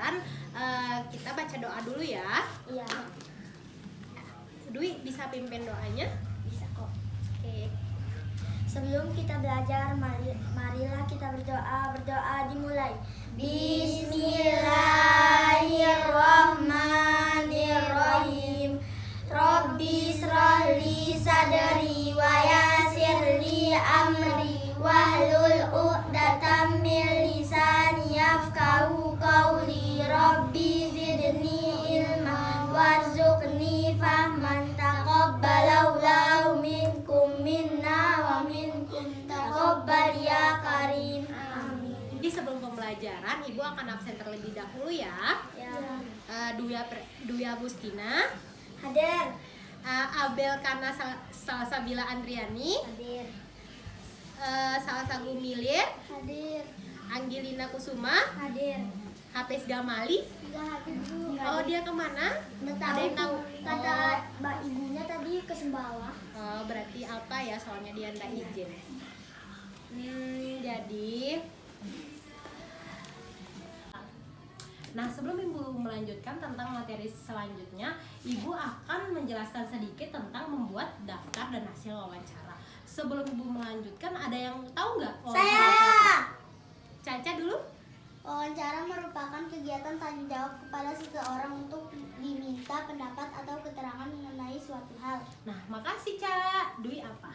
pembelajaran, kita baca doa dulu ya. Iya. Dwi bisa pimpin doanya? Bisa kok. Oke. Sebelum kita belajar, marilah kita berdoa. Berdoa dimulai. Bismillahirrahmanirrahim. Rabbi shrahli sadri wa yassirli amri wahlul 'uqdatam min lisani yafqahu qawli. Rabbi zidni ilma warzuqni fahman taqabbalallahu minkum minna wa minkum taqabbal ya karim. Amin. Jadi sebelum pembelajaran, Ibu akan absen terlebih dahulu ya. Ya. Dwi Agustina, Hadir. Abel Kana Salsabila Andriani, Hadir. Salsagu Milir, Hadir. Angelina Kusuma, Hadir. Hafiz Gamali. Enggak hadir Bu. Oh, dia kemana? Nggak Ada yang tahu? Kata mbak ibunya tadi ke Sembawah. Oh, berarti apa ya? Soalnya dia nggak izin. Jadi, nah sebelum Ibu melanjutkan tentang materi selanjutnya, Ibu akan menjelaskan sedikit tentang membuat daftar dan hasil wawancara. Sebelum Ibu melanjutkan, ada yang tahu nggak? Caca dulu. Wawancara merupakan kegiatan tanya jawab kepada seseorang untuk diminta pendapat atau keterangan mengenai suatu hal. Nah, makasih Ca. Dwi apa?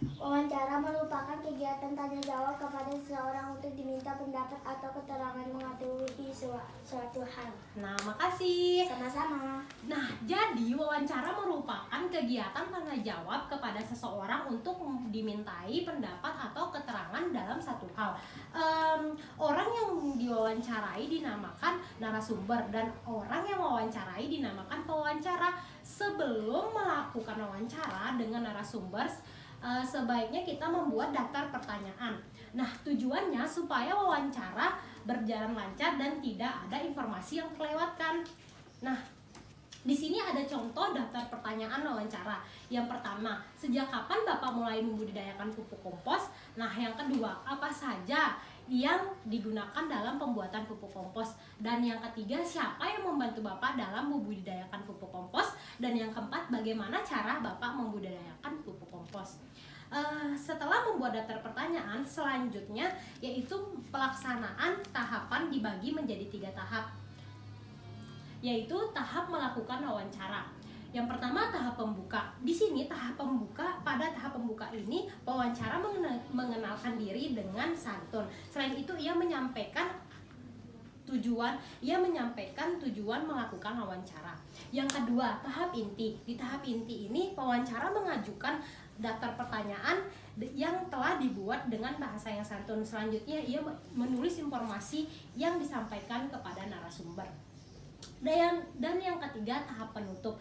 Wawancara merupakan kegiatan tanya jawab kepada seseorang untuk diminta pendapat atau keterangan mengenai suatu hal. Nah, makasih. Sama-sama. Nah, jadi wawancara merupakan kegiatan tanya jawab kepada seseorang untuk dimintai pendapat atau keterangan dalam satu hal. Orang yang diwawancarai dinamakan narasumber dan orang yang mewawancarai dinamakan pewawancara. Sebelum melakukan wawancara dengan narasumber, sebaiknya kita membuat daftar pertanyaan. Nah, tujuannya supaya wawancara berjalan lancar dan tidak ada informasi yang terlewatkan. Nah, di sini ada contoh daftar pertanyaan wawancara. Yang pertama, sejak kapan Bapak mulai membudidayakan pupuk kompos? Nah, yang kedua, apa saja yang digunakan dalam pembuatan pupuk kompos? Dan yang ketiga, siapa yang membantu Bapak dalam membudidayakan pupuk kompos? Dan yang keempat, bagaimana cara Bapak membudidayakan pupuk kompos? Setelah membuat daftar pertanyaan, selanjutnya yaitu pelaksanaan tahapan dibagi menjadi 3 tahap, yaitu tahap melakukan wawancara. Yang pertama, tahap pembuka. Di sini tahap pembuka, pada tahap pembuka ini pewawancara mengenalkan diri dengan santun. Selain itu ia menyampaikan tujuan melakukan wawancara. Yang kedua, tahap inti. Di tahap inti ini pewawancara mengajukan daftar pertanyaan yang telah dibuat dengan bahasa yang santun. Selanjutnya ia menulis informasi yang disampaikan kepada narasumber. Dan yang ketiga, tahap penutup.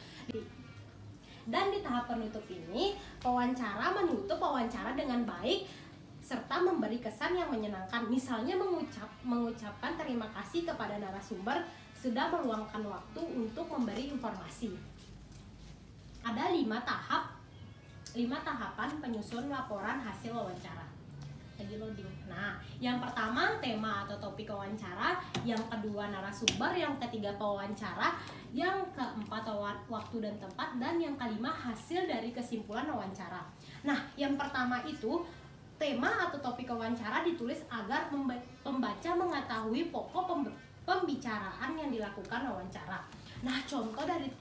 Dan di tahap penutup ini pewawancara menutup wawancara dengan baik serta memberi kesan yang menyenangkan. Misalnya mengucapkan terima kasih kepada narasumber sudah meluangkan waktu untuk memberi informasi. Ada 5 tahapan penyusun laporan hasil wawancara. Lagi loading. Nah, yang pertama tema atau topik wawancara, yang kedua narasumber, yang ketiga pewawancara, yang keempat waktu dan tempat, dan yang kelima hasil dari kesimpulan wawancara. Nah, yang pertama itu tema atau topik wawancara ditulis agar pembaca mengetahui pokok pembicaraan yang dilakukan wawancara. Nah, contoh dari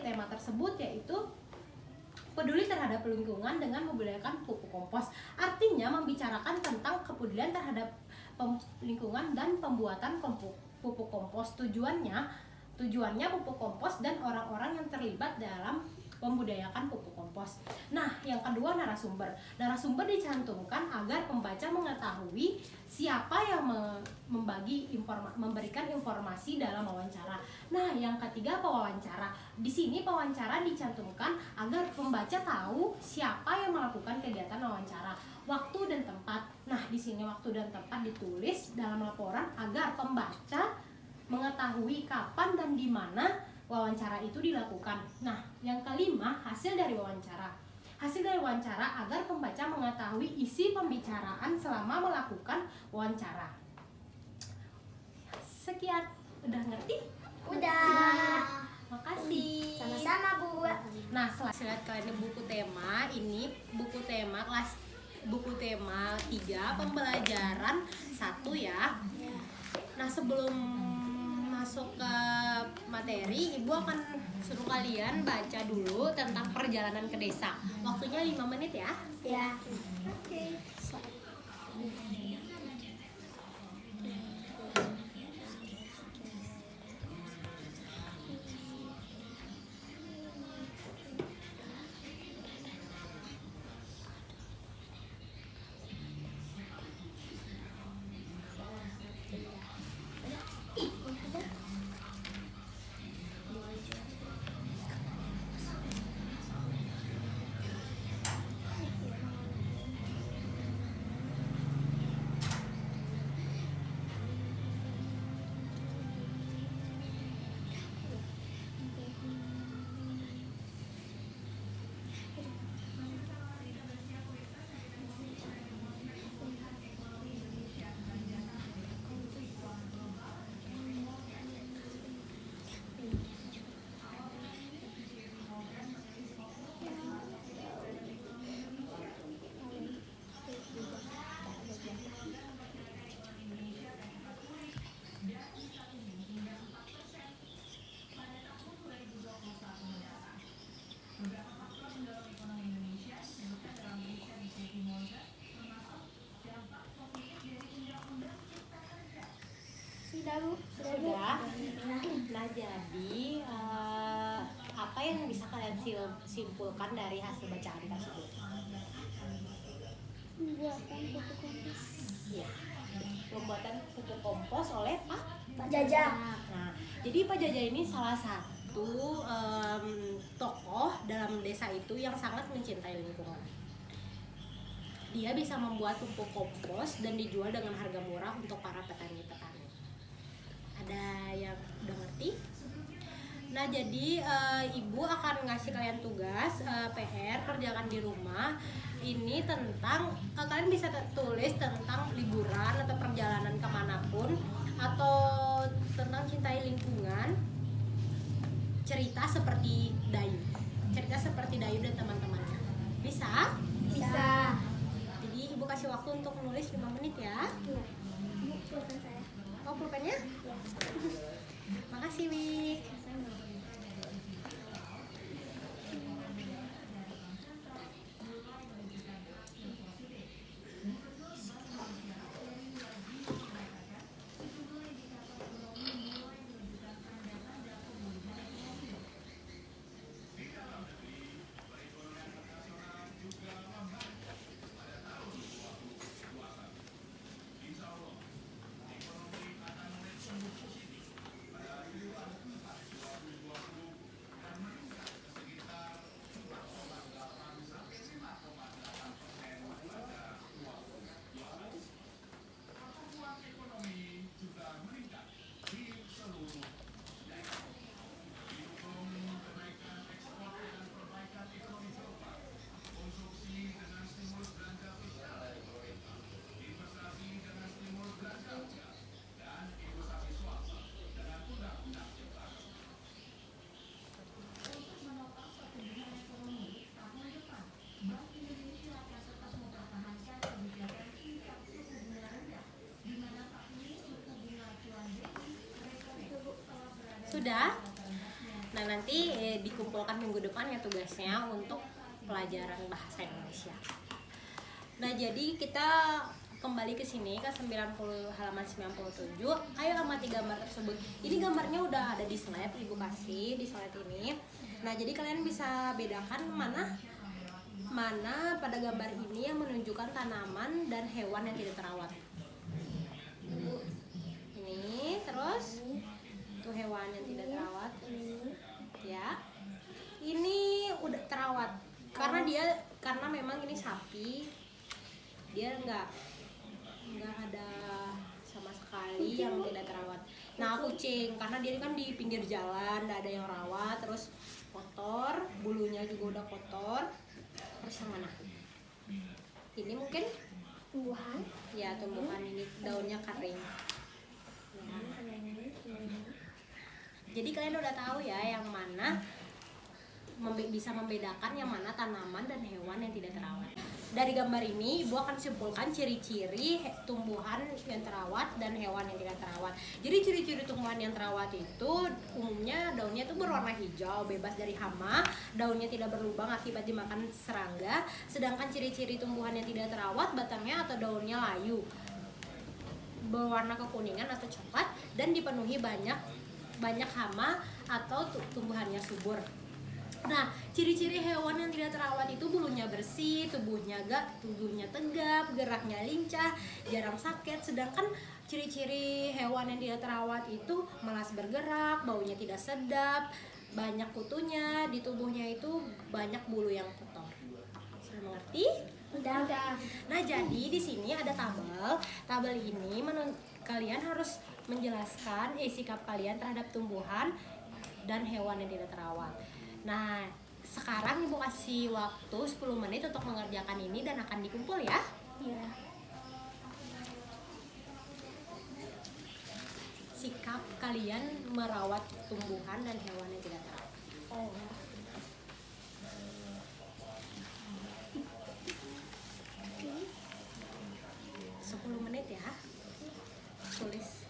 tema tersebut yaitu peduli terhadap lingkungan dengan membudidayakan pupuk kompos. Artinya membicarakan tentang kepedulian terhadap lingkungan dan pembuatan pupuk kompos. Tujuannya pupuk kompos dan orang-orang yang terlibat dalam membudidayakan pupuk kompos. Nah, yang kedua narasumber. Narasumber dicantumkan agar pembaca mengetahui siapa yang memberikan informasi dalam wawancara. Nah, yang ketiga pewawancara. Di sini pewawancara dicantumkan agar pembaca tahu siapa yang melakukan kegiatan wawancara, waktu dan tempat. Nah, di sini waktu dan tempat ditulis dalam laporan agar pembaca mengetahui kapan dan di mana wawancara itu dilakukan. Nah, yang kelima, hasil dari wawancara. Hasil dari wawancara agar pembaca mengetahui isi pembicaraan selama melakukan wawancara. Sekian, udah ngerti? Udah. Makasih. Sama-sama, Bu. Nah, setelah kalian ini buku tema, ini buku tema buku tema 3 pembelajaran 1 ya. Nah, sebelum masuk ke materi, Ibu akan suruh kalian baca dulu tentang perjalanan ke desa. Waktunya 5 menit ya. Ya. Oke. Sudah, Bu. Sudah. Nah, jadi apa yang bisa kalian simpulkan dari hasil bacaan tersebut? Pembuatan pupuk kompos. Ya, pembuatan pupuk kompos oleh Pak Jaja. Nah, jadi Pak Jaja ini salah satu tokoh dalam desa itu yang sangat mencintai lingkungan. Dia bisa membuat pupuk kompos dan dijual dengan harga murah untuk para petani-petani. Ada yang udah ngerti? Nah, jadi Ibu akan ngasih kalian tugas PR kerjakan di rumah. Ini tentang kalian bisa tulis tentang liburan atau perjalanan kemanapun, atau tentang cintai lingkungan. Cerita seperti Dayu dan teman-temannya. Bisa? Bisa. Jadi Ibu kasih waktu untuk menulis 5 menit ya. Bu, pulpen saya. Oh, pulpennya? Ya. Makasih, Wi. Sudah? Nah, nanti dikumpulkan minggu depan ya tugasnya untuk pelajaran bahasa Indonesia. Nah, jadi kita kembali ke sini ke 90 halaman 97. Ayo amati gambar tersebut. Ini gambarnya udah ada di slide, Ibu kasih di slide ini. Nah, jadi kalian bisa bedakan mana pada gambar ini yang menunjukkan tanaman dan hewan yang tidak terawat. Ini terus tuh hewan yang tidak terawat. Ya. Ini udah terawat karena memang ini sapi. Dia nggak ada sama sekali yang tidak terawat. Nah, kucing karena dia kan di pinggir jalan, nggak ada yang rawat, terus kotor, bulunya juga udah kotor. Terus yang mana? Ini mungkin Tumbuhan. ya tumbuhan, ini daunnya kering. Ya. Jadi kalian udah tahu ya yang mana bisa membedakan yang mana tanaman dan hewan yang tidak terawat. Dari gambar ini, Ibu akan simpulkan ciri-ciri tumbuhan yang terawat dan hewan yang tidak terawat. Jadi ciri-ciri tumbuhan yang terawat itu umumnya daunnya itu berwarna hijau, bebas dari hama, daunnya tidak berlubang akibat dimakan serangga. Sedangkan ciri-ciri tumbuhan yang tidak terawat, batangnya atau daunnya layu, berwarna kekuningan atau coklat, dan dipenuhi banyak hama atau tumbuhannya subur. Nah, ciri-ciri hewan yang tidak terawat itu bulunya bersih, tubuhnya tegap, geraknya lincah, jarang sakit. Sedangkan ciri-ciri hewan yang tidak terawat itu malas bergerak, baunya tidak sedap, banyak kutunya, di tubuhnya itu banyak bulu yang kotor. Sudah mengerti? Udah. Nah, jadi di sini ada tabel. Tabel ini kalian harus menjelaskan sikap kalian terhadap tumbuhan dan hewan yang tidak terawat. Nah, sekarang Ibu kasih waktu 10 menit untuk mengerjakan ini dan akan dikumpul ya. Iya. Sikap kalian merawat tumbuhan dan hewan yang tidak terawat. Oh. 10 menit ya. Tulis.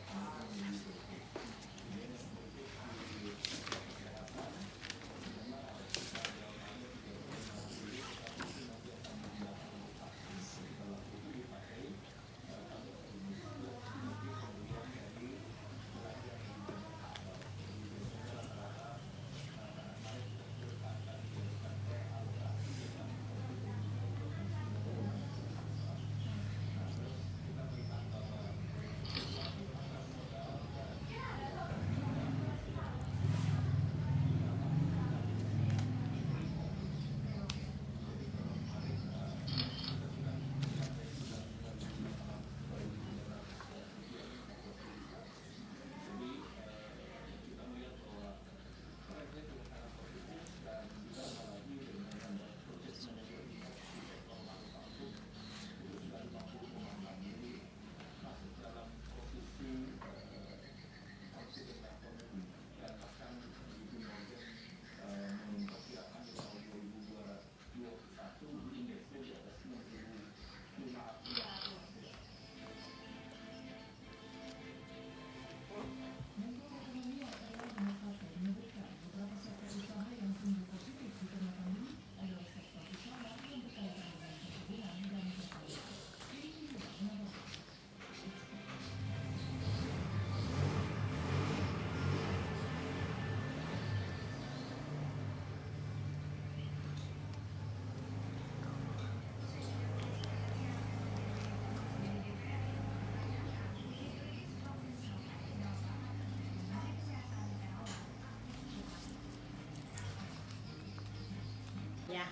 Ya,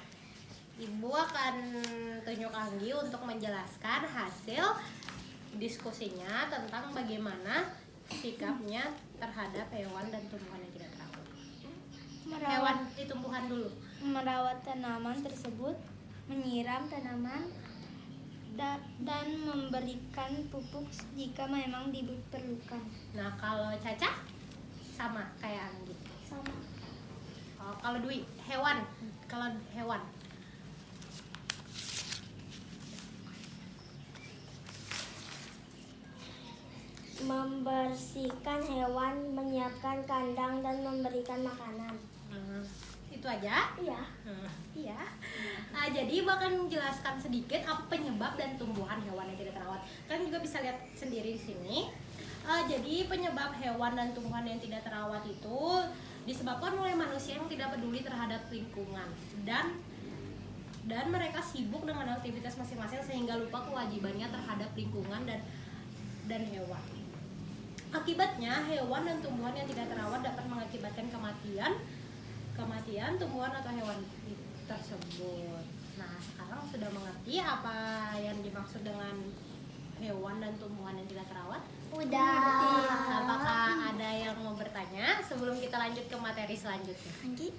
Ibu akan tunjuk Anggi untuk menjelaskan hasil diskusinya tentang bagaimana sikapnya terhadap hewan dan tumbuhan yang tidak terawat. Hewan di tumbuhan dulu. Merawat tanaman tersebut, menyiram tanaman, dan memberikan pupuk jika memang diperlukan. Nah, kalau Caca sama kayak Anggi. Sama. Oh, kalau Dwi, hewan. Kalau hewan. Membersihkan hewan, menyiapkan kandang, dan memberikan makanan. Itu aja? Iya. Iya. Nah, jadi Ibu akan menjelaskan sedikit apa penyebab dan tumbuhan hewan yang tidak terawat. Kalian juga bisa lihat sendiri di sini. Jadi penyebab hewan dan tumbuhan yang tidak terawat itu disebabkan oleh manusia yang tidak peduli terhadap lingkungan dan mereka sibuk dengan aktivitas masing-masing sehingga lupa kewajibannya terhadap lingkungan dan hewan. Akibatnya hewan dan tumbuhan yang tidak terawat dapat mengakibatkan kematian tumbuhan atau hewan tersebut. Nah, sekarang sudah mengerti apa yang dimaksud dengan hewan dan tumbuhan yang tidak terawat? Udah. Apakah ada yang mau bertanya sebelum kita lanjut ke materi selanjutnya? Anggi?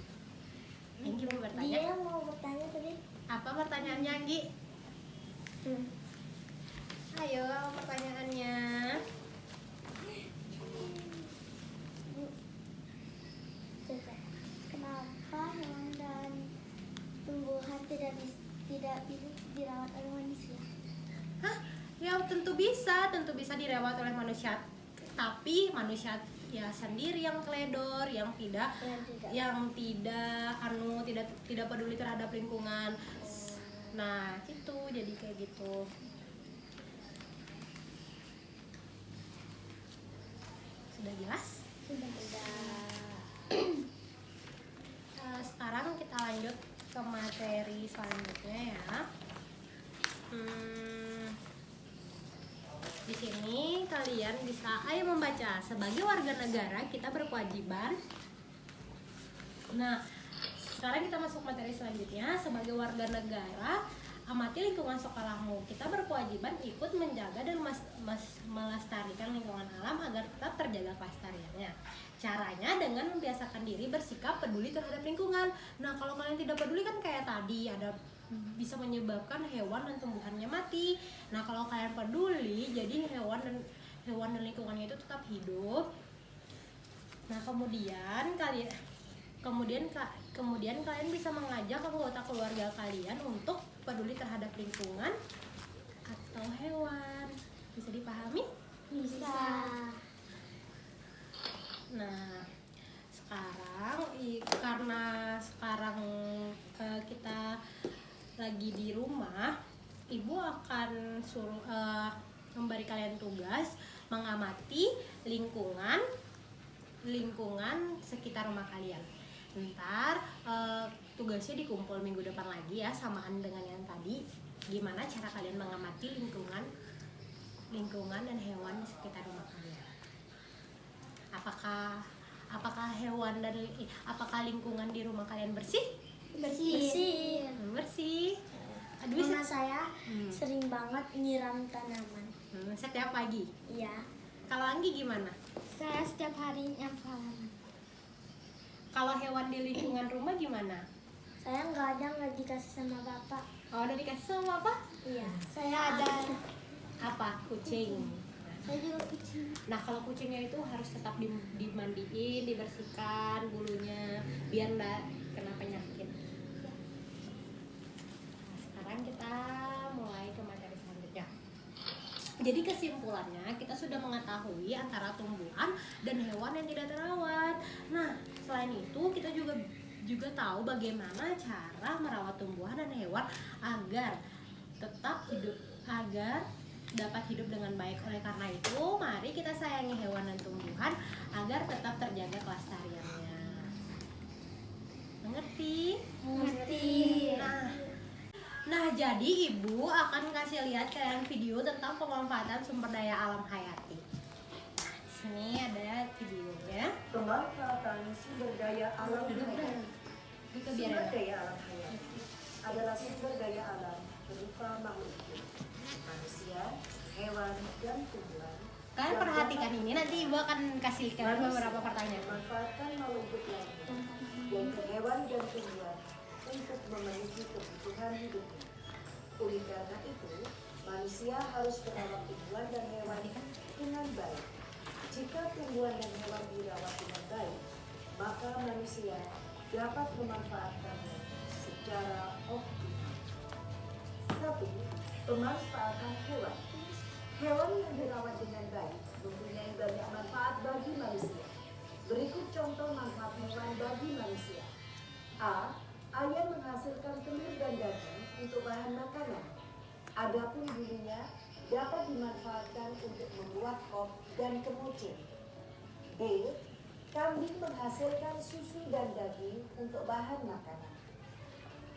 Anggi mau bertanya? Dia mau bertanya tadi. Apa pertanyaannya, Anggi? Ayo, pertanyaannya. tidak bisa dirawat oleh manusia? Hah? Ya tentu bisa dirawat oleh manusia. Tapi manusia ya sendiri yang teledor, yang tidak tidak peduli terhadap lingkungan. Nah, itu jadi kayak gitu. Sudah jelas? Sudah. Sekarang kita lanjut ke materi selanjutnya ya. Di sini kalian bisa membaca. Sebagai warga negara kita berkewajiban. Nah, sekarang kita masuk materi selanjutnya. Sebagai warga negara, amati lingkungan sekolahmu. Kita berkewajiban ikut menjaga dan melestarikan lingkungan alam agar tetap terjaga kelestariannya. Caranya dengan membiasakan diri bersikap peduli terhadap lingkungan. Nah, kalau kalian tidak peduli kan kayak tadi bisa menyebabkan hewan dan tumbuhannya mati. Nah, kalau kalian peduli, jadi hewan dan lingkungannya itu tetap hidup. Nah, kemudian kalian bisa mengajak anggota keluarga kalian untuk peduli terhadap lingkungan atau hewan. Bisa dipahami? Bisa. Nah, karena sekarang kita lagi di rumah, ibu akan memberi kalian tugas mengamati lingkungan sekitar rumah kalian. Ntar tugasnya dikumpul minggu depan lagi ya, samaan dengan yang tadi. Gimana cara kalian mengamati lingkungan dan hewan di sekitar rumah kalian? Apakah lingkungan di rumah kalian bersih? Bersih. Bersih. Mama saya sering banget nyiram tanaman. Setiap pagi. Iya. Kalau Anggi gimana? Saya setiap hari nyiram. Kalau hewan di lingkungan rumah gimana? Saya nggak dikasih sama bapak. Oh, udah dikasih sama bapak? Iya. Saya ada. Apa? Kucing. Saya juga kucing. Nah, kalau kucingnya itu harus tetap dimandiin, dibersihkan bulunya biar nggak kena penyakit. Nah, sekarang kita mulai ke materi selanjutnya. Jadi kesimpulannya, kita sudah mengetahui antara tumbuhan dan hewan yang tidak terawat. Nah, selain itu kita juga tahu bagaimana cara merawat tumbuhan dan hewan agar dapat hidup dengan baik. Oleh karena itu, mari kita sayangi hewan dan tumbuhan agar tetap terjaga kelestariannya. Mengerti? Mengerti. Nah, jadi ibu akan kasih lihat kalian video tentang pemanfaatan sumber daya alam hayati. Sini ada videonya. Pemanfaatan sumber daya alam hayati. Sumber daya alam hayati adalah sumber daya alam berupa makhluk hidup, manusia, hewan, dan tumbuhan. Kalian perhatikan ini, nanti ibu akan kasih kalian beberapa pertanyaan. Memanfaatkan makhluk hidup lainnya, yaitu hewan dan tumbuhan, untuk memenuhi kebutuhan hidupnya. Oleh karena itu, manusia harus merawat tumbuhan dan hewan dengan baik. Jika tumbuhan dan hewan dirawat dengan baik, maka manusia dapat memanfaatkannya secara optimal. 1. Pemanfaatan hewan. Hewan yang dirawat dengan baik mempunyai banyak manfaat bagi manusia. Berikut contoh manfaat hewan bagi manusia. A. Ayam menghasilkan telur dan daging untuk bahan makanan. Adapun bulunya dapat dimanfaatkan untuk membuat kop dan kemoceng. B. Kambing menghasilkan susu dan daging untuk bahan makanan.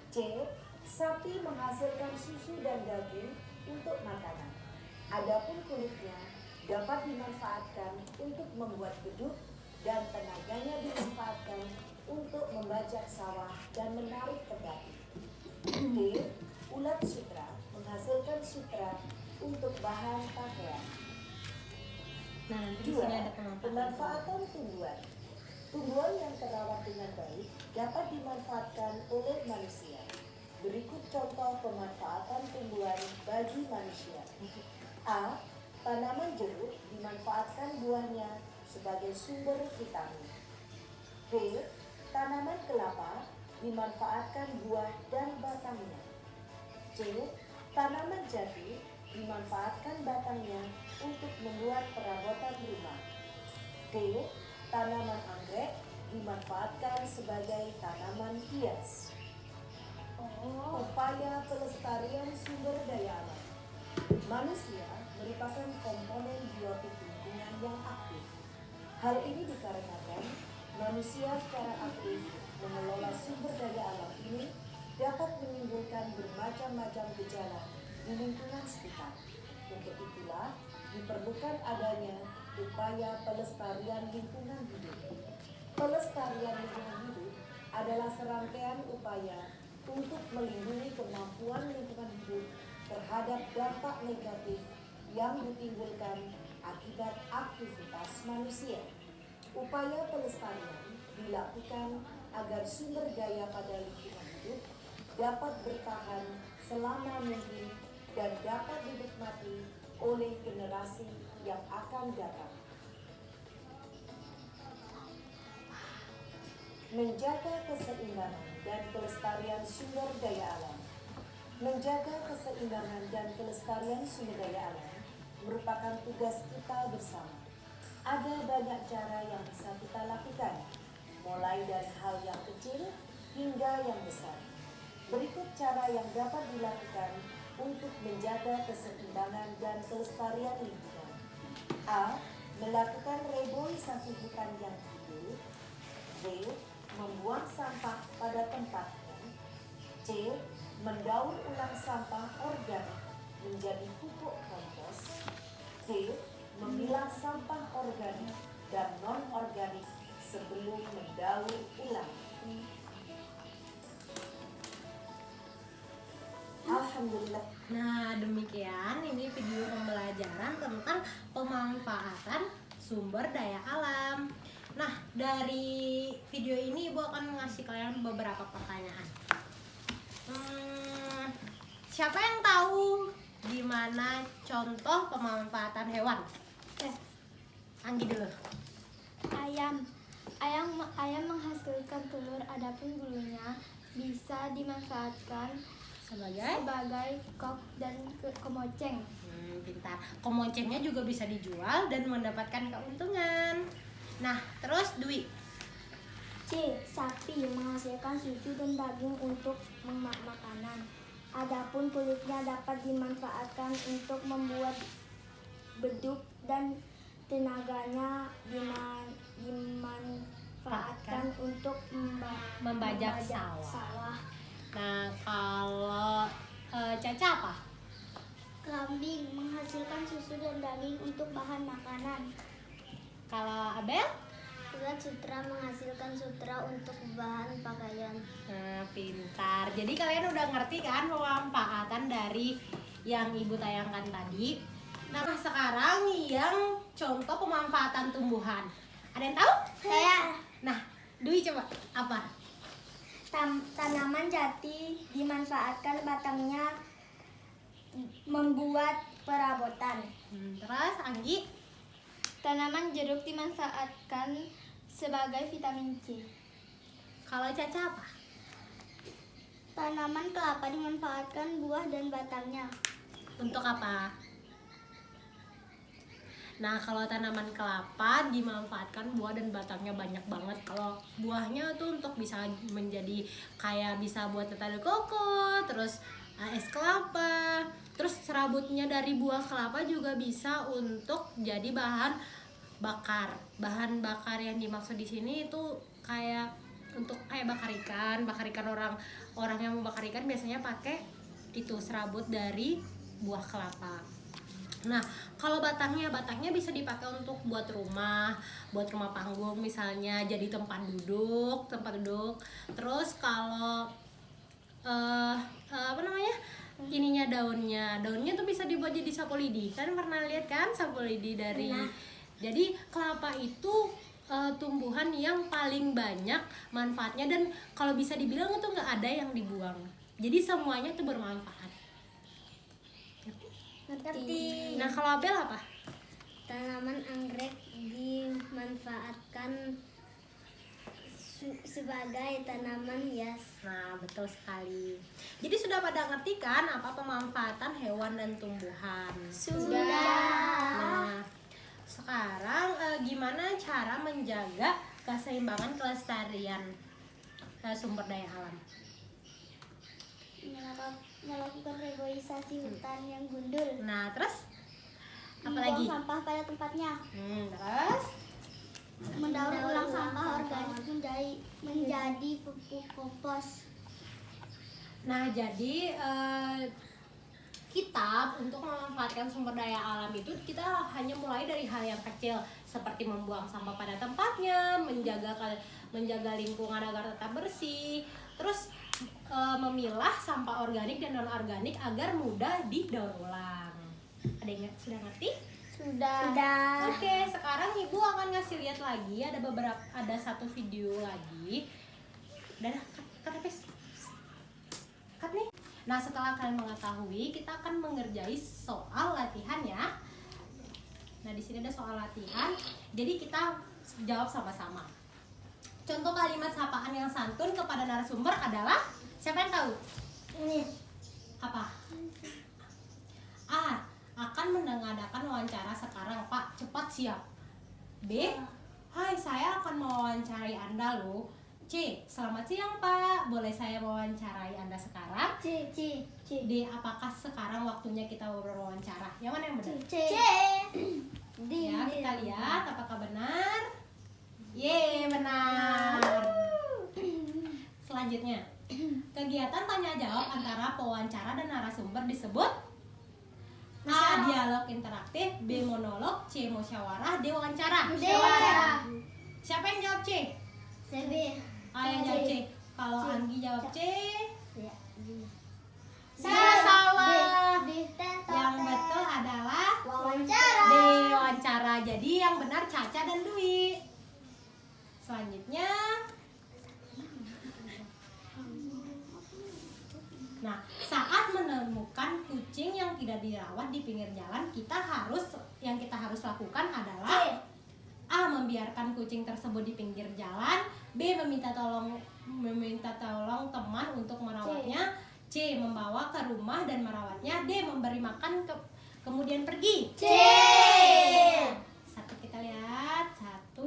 C. Sapi menghasilkan susu dan daging untuk makanan. Adapun kulitnya dapat dimanfaatkan untuk membuat beduk dan tenaganya dimanfaatkan untuk membajak sawah dan menarik kendali. D. Ulat sutra menghasilkan sutra untuk bahan pakaian. Nah, nanti di sini ada Pemanfaatan tumbuhan. Tumbuhan yang terawat dengan baik dapat dimanfaatkan oleh manusia. Berikut contoh pemanfaatan tumbuhan bagi manusia. A. Tanaman jeruk dimanfaatkan buahnya sebagai sumber vitamin. B. Tanaman kelapa dimanfaatkan buah dan batangnya. C. Tanaman jati dimanfaatkan batangnya untuk membuat perabotan rumah. D. Tanaman anggrek dimanfaatkan sebagai tanaman hias. Upaya pelestarian sumber daya alam. Manusia merupakan komponen biotik lingkungan yang aktif. Hal ini dikarenakan manusia secara aktif mengelola sumber daya alam ini dapat menimbulkan bermacam-macam gejala di lingkungan sekitar. Untuk itulah diperlukan adanya upaya pelestarian lingkungan hidup. Pelestarian lingkungan hidup adalah serangkaian upaya untuk melindungi kemampuan lingkungan hidup terhadap dampak negatif yang ditimbulkan akibat aktivitas manusia. Upaya pelestarian dilakukan agar sumber daya pada lingkungan hidup dapat bertahan selama mungkin dan dapat dinikmati oleh generasi yang akan datang. Menjaga keseimbangan dan kelestarian sumber daya alam. Menjaga keseimbangan dan kelestarian sumber daya alam merupakan tugas kita bersama. Ada banyak cara yang bisa kita lakukan, mulai dari hal yang kecil hingga yang besar. Berikut cara yang dapat dilakukan untuk menjaga keseimbangan dan kelestarian lingkungan. A. Melakukan reboisasi hutan yang hidup. B. Membuang sampah pada tempatnya. C. Mendaur ulang sampah organik menjadi pupuk kompos. D. Memilah sampah organik dan non-organik sebelum mendaur ulang. Alhamdulillah. Nah, demikian ini video pembelajaran tentang pemanfaatan sumber daya alam. Nah, dari video ini Ibu akan mengasih kalian beberapa pertanyaan. Siapa yang tahu gimana contoh pemanfaatan hewan? Anggi dulu. Ayam menghasilkan telur, adapun bulunya bisa dimanfaatkan sebagai kok dan kemoceng. Pintar. Kemocengnya juga bisa dijual dan mendapatkan keuntungan. Nah, terus Dwi. C. Sapi menghasilkan susu dan daging untuk makanan. Adapun kulitnya dapat dimanfaatkan untuk membuat beduk dan tenaganya dimanfaatkan untuk Membajak sawah. Nah, kalau Caca apa? Kambing menghasilkan susu dan daging untuk bahan makanan. Kalau Abel? Ulat sutra menghasilkan sutra untuk bahan pakaian. Nah, pintar. Jadi kalian udah ngerti kan pemanfaatan dari yang Ibu tayangkan tadi. Nah, sekarang yang contoh pemanfaatan tumbuhan. Ada yang tahu? Saya. Nah, Dwi coba apa? Tanaman jati dimanfaatkan batangnya membuat perabotan. Terus Anggi? Tanaman jeruk dimanfaatkan sebagai vitamin C. Kalau Caca apa? Tanaman kelapa dimanfaatkan buah dan batangnya. Untuk apa? Nah, kalau tanaman kelapa dimanfaatkan buah dan batangnya banyak banget. Kalau buahnya tuh untuk bisa menjadi kayak bisa buat teteh koko, terus es kelapa. Terus serabutnya dari buah kelapa juga bisa untuk jadi bahan bakar. Bahan bakar yang dimaksud di sini itu kayak untuk kayak bakar ikan orang yang membakar ikan biasanya pakai itu serabut dari buah kelapa. Nah, kalau batangnya bisa dipakai untuk buat rumah panggung misalnya, jadi tempat duduk. Terus kalau ininya daunnya tuh bisa dibuat jadi sapu lidi. Kan pernah lihat kan sapu lidi dari Jadi kelapa itu tumbuhan yang paling banyak manfaatnya, dan kalau bisa dibilang itu nggak ada yang dibuang. Jadi semuanya itu bermanfaat. Ngerti. Nah, kalau Abel apa? Tanaman anggrek dimanfaatkan sebagai tanaman hias. Nah, betul sekali. Jadi sudah pada ngerti kan apa pemanfaatan hewan dan tumbuhan? Nah, sekarang gimana cara menjaga keseimbangan kelestarian sumber daya alam? Melakukan reboisasi hutan yang gundul. Nah, terus apa Membuang lagi? sampah pada tempatnya. Terus Mendaur ulang sampah organik menjadi pupuk kompos. nah, jadi kita untuk memanfaatkan sumber daya alam itu kita hanya mulai dari hal yang kecil seperti membuang sampah pada tempatnya, menjaga lingkungan agar tetap bersih, terus memilah sampah organik dan non organik agar mudah didaur ulang. Ada yang sudah ngerti? Sudah. Oke, sekarang ibu akan ngasih lihat lagi ada satu video lagi. Udah cut nih. Nah, setelah kalian mengetahui, kita akan mengerjai soal latihan ya. Nah, di sini ada soal latihan. Jadi kita jawab sama-sama. Contoh kalimat sapaan yang santun kepada narasumber adalah, siapa yang tahu? Ini. Apa? A. Akan mengadakan wawancara sekarang, Pak. Cepat siap. B. Hai, saya akan mewawancarai Anda loh. C. Selamat siang, Pak. Boleh saya mewawancarai Anda sekarang? C. D. Apakah sekarang waktunya kita berwawancara? Yang mana yang benar? C. D. Ya, kita lihat apakah benar. Ye, benar. Selanjutnya, kegiatan tanya jawab antara pewawancara dan narasumber disebut A. Dialog interaktif, B. Monolog, C. Musyawarah, D. Wawancara. Musyawarah. Siapa yang jawab C? CB. A yang jawab C. Kalau Anggi jawab C, Saya salah. D. Yang betul adalah Wawancara. D. Wawancara. Jadi yang benar Caca dan Dwi. Selanjutnya, nah, saat menemukan kucing yang tidak dirawat di pinggir jalan, yang kita harus lakukan adalah A. Membiarkan kucing tersebut di pinggir jalan, B. Meminta tolong teman untuk merawatnya, C. Membawa ke rumah dan merawatnya, D. Memberi makan kemudian pergi. C. Satu, kita lihat. Satu.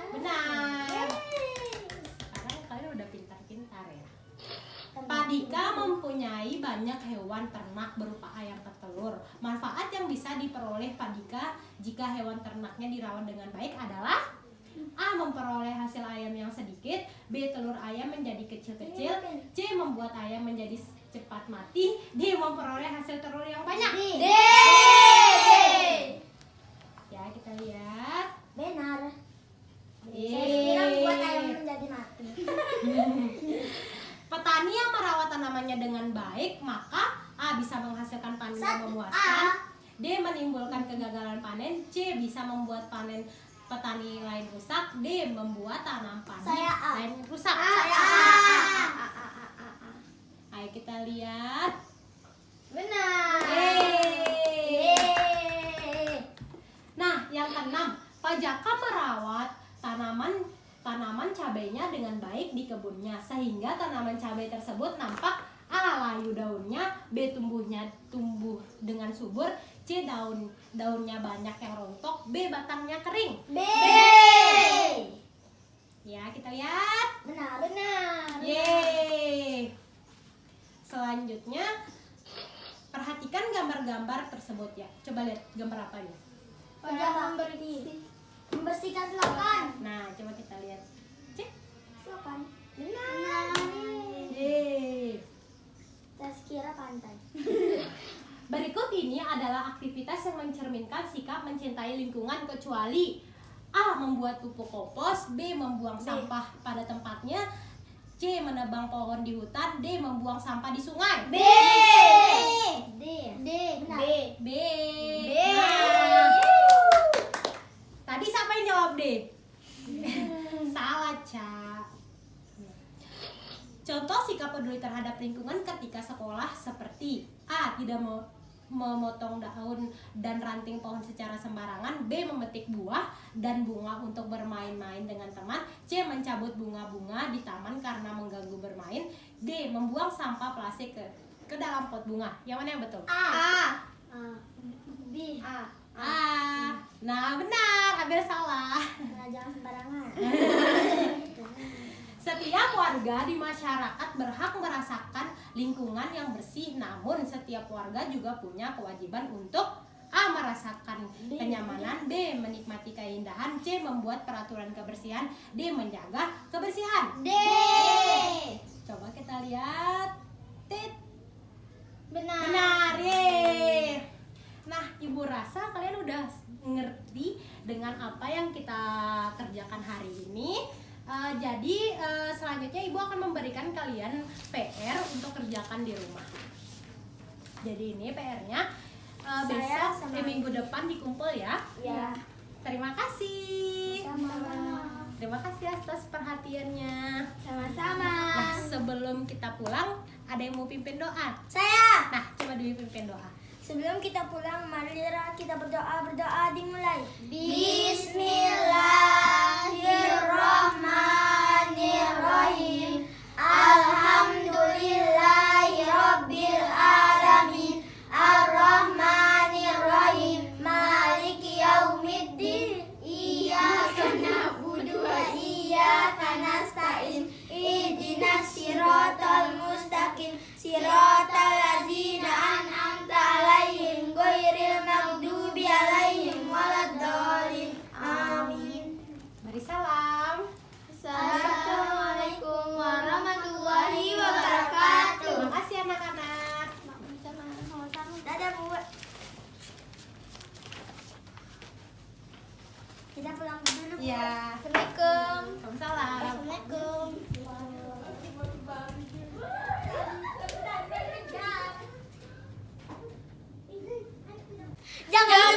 Benar. Sekarang kalian udah pintar-pintar ya. Pak Dika mempunyai banyak hewan ternak berupa ayam petelur. Manfaat yang bisa diperoleh Pak Dika jika hewan ternaknya dirawat dengan baik adalah A. Memperoleh hasil ayam yang sedikit, B. Telur ayam menjadi kecil-kecil, C. Membuat ayam menjadi cepat mati, D. Memperoleh hasil telur yang banyak. D. Ya, kita lihat. Benar. Yeay. Saya kira buat ayam menjadi mati. Petani yang merawat tanamannya dengan baik, maka A. Bisa menghasilkan panen yang memuaskan, D. Menimbulkan kegagalan panen, C. Bisa membuat panen petani lain rusak, D. Membuat tanam padi Saya A. lain rusak. Saya A. Ayo kita lihat. Benar. Yeay. Nah, yang keenam, Pak Jaka merawat tanaman cabainya dengan baik di kebunnya sehingga tanaman cabai tersebut nampak A. Layu daunnya, B. Tumbuh dengan subur, C. Daunnya banyak yang rontok, B. Batangnya kering. B. Ya, kita lihat. Benar. Yeay. Selanjutnya, perhatikan gambar-gambar tersebut ya. Coba lihat gambar apa ini. Pada membersihkan selokan. Nah, coba kita lihat. Cek. Selokan. Benar. Yeay. Saya kira pantai. Berikut ini adalah aktivitas yang mencerminkan sikap mencintai lingkungan kecuali A. Membuat pupuk kompos, B. Membuang sampah pada tempatnya, C. Menebang pohon di hutan, D. Membuang sampah di sungai. B. Benar. B. B. Nah, tadi siapa yang jawab D? Salah, Ca. Contoh sikap peduli terhadap lingkungan ketika sekolah seperti A. memotong daun dan ranting pohon secara sembarangan. B. Memetik buah dan bunga untuk bermain-main dengan teman. C. Mencabut bunga-bunga di taman karena mengganggu bermain. D. Membuang sampah plastik ke dalam pot bunga. Yang mana yang betul? A. B. A. Nah benar, Abel salah. Nah, jangan sembarangan. Setiap warga di masyarakat berhak merasakan lingkungan yang bersih, namun setiap warga juga punya kewajiban untuk A. Merasakan kenyamanan, B. Menikmati keindahan, C. Membuat peraturan kebersihan, D. Menjaga kebersihan. D. Coba kita lihat. Tit. Benar. Benar, ye. Nah, Ibu rasa kalian udah ngerti dengan apa yang kita kerjakan hari ini. Jadi selanjutnya Ibu akan memberikan kalian PR untuk kerjakan di rumah. Jadi ini PR-nya besok minggu depan dikumpul ya. Ya. Terima kasih. Sama-sama. Terima kasih atas perhatiannya. Sama-sama. Nah, sebelum kita pulang, ada yang mau pimpin doa? Saya. Nah, coba dipimpin doa. Sebelum kita pulang, marilah kita berdoa dimulai. Bismillahirrahmanirrahim. Alhamdulillahirabbil alamin. Arrahmanirrahim. Maliki yaumiddin. Iyyaka na'budu wa iyyaka nasta'in. Ihdinas siratal mustaqim. Siratal ladzina an'amta 'alaihim ghairil maghdubi 'alaihim waladdallin. Amin. Mari salam. Assalamualaikum warahmatullahi wabarakatuh. Terima kasih anak-anak. Dadah, Bu. Kita pulang dulu, Bu. Ya. Assalamualaikum. Waalaikumsalam. Assalamualaikum. Jangan